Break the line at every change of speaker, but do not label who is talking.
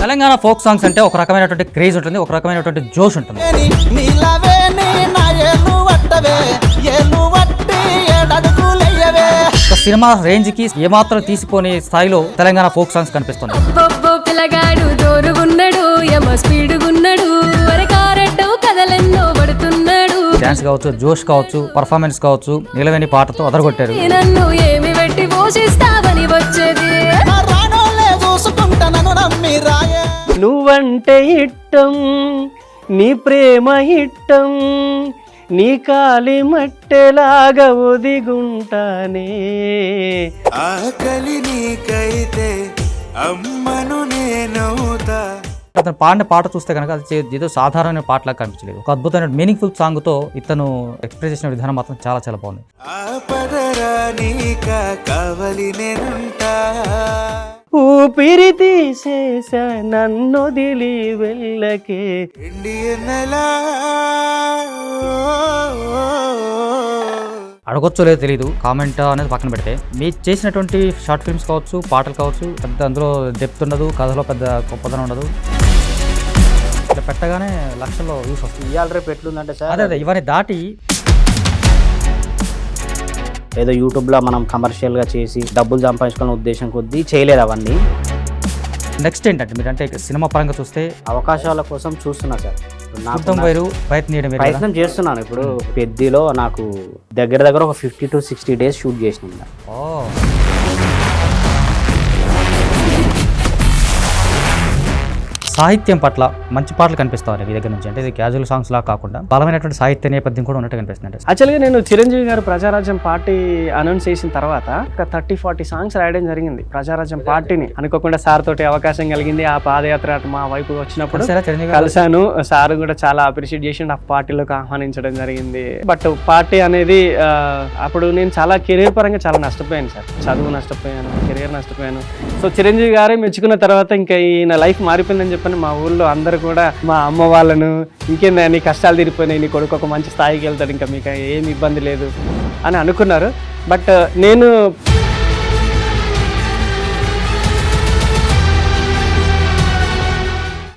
Telangana folk songs అంటే ఒక రకమైనటువంటి క్రేజ్ ఉంటుంది, ఒక రకమైనటువంటి జోష్ ఉంటుంది. సినిమా రేంజ్ కి ఏమాత్రం తీసిపోని స్థాయిలో తెలంగాణ ఫోక్ సాంగ్స్ కనిపిస్తున్నాయి. డాన్స్ కావచ్చు, జోష్ కావచ్చు, పర్ఫార్మెన్స్ కావచ్చు, నిలవేని పాటతో అదరగొట్టారు.
నువ్వంటే ఇట్టం, నీ ప్రేమ ఇట్టం, నీ కాలి మట్టెలాగా ఒదిగుంటానే.
ఆకలి నీకైతే అమ్మను నేనవుతా.
అతను పాడిన పాట చూస్తే కనుక అది ఏదో సాధారణమైన పాటలా కనిపించలేదు. ఒక అద్భుతమైన మీనింగ్ఫుల్ సాంగ్ తో ఇతను ఎక్స్ప్రెస్ చేసిన విధానం మాత్రం చాలా చాలా బాగుంది.
ఊపిరి తీసేసా నన్నొదిలి వెళ్ళకే.
అడగొచ్చో లేదో తెలియదు, కామెంట్ అనేది పక్కన పెడితే మీరు చేసినటువంటి షార్ట్ ఫిల్మ్స్ కావచ్చు, పాటలు కావచ్చు, పెద్ద అందులో డెప్త్ ఉండదు, కథలో పెద్ద గొప్పదనం ఉండదు. ఇట్లా పెట్టగానే లక్షల్లో వ్యూస్ వస్తుంది.
ఇవాళ రేపు ఎట్లుందంటే సార్,
అదే ఇవన్నీ దాటి
ఏదో యూట్యూబ్లో మనం కమర్షియల్గా చేసి డబ్బులు సంపాదించుకునే ఉద్దేశం కొద్దీ చేయలేదు అవన్నీ.
నెక్స్ట్ ఏంటంటే మీరు అంటే సినిమా పరంగా చూస్తే
అవకాశాల కోసం చూస్తున్నా సార్.
ప్రయత్నం
చేస్తున్నాను. ఇప్పుడు పెద్దిలో నాకు దగ్గర ఒక 50 to 60 days షూట్ చేసిన.
సాహిత్యం పట్ల మంచి పాటలు కనిపిస్తాయి మీ దగ్గర నుంచి. అంటే ఇది క్యాజువల్ సాంగ్స్ లా కాకుండా బలమైనటువంటి సాహిత్య నేపథ్యం కూడా ఉన్నట్టు కనిపిస్తుంది.
యాక్చువల్గా నేను చిరంజీవి గారు ప్రజారాజ్యం పార్టీ అనౌన్స్ చేసిన తర్వాత ఒక 30-40 సాంగ్స్ రాయడం జరిగింది ప్రజారాజ్యం పార్టీని. అనుకోకుండా సార్ తోటి అవకాశం కలిగింది. ఆ పాదయాత్ర మా వైపు వచ్చినప్పుడు కలిశాను. సార్ కూడా చాలా అప్రిషియేట్ చేసి ఆ పార్టీలోకి ఆహ్వానించడం జరిగింది. బట్ పార్టీ అనేది అప్పుడు నేను చాలా కెరీర్ పరంగా చాలా నష్టపోయాను సార్. చదువు నష్టపోయాను, కెరీర్ నష్టపోయాను. సో చిరంజీవి గారే మెచ్చుకున్న తర్వాత ఇంకా ఈయన లైఫ్ మారిపోయిందని చెప్పి మా ఊళ్ళో అందరూ కూడా మా అమ్మ వాళ్ళను, ఇంకేందా నీ కష్టాలు తీరిపోయినాయి, నీ కొడుకు ఒక మంచి స్థాయికి వెళ్తాడు, ఇంకా మీకు ఏమి ఇబ్బంది లేదు అని అనుకున్నారు. బట్ నేను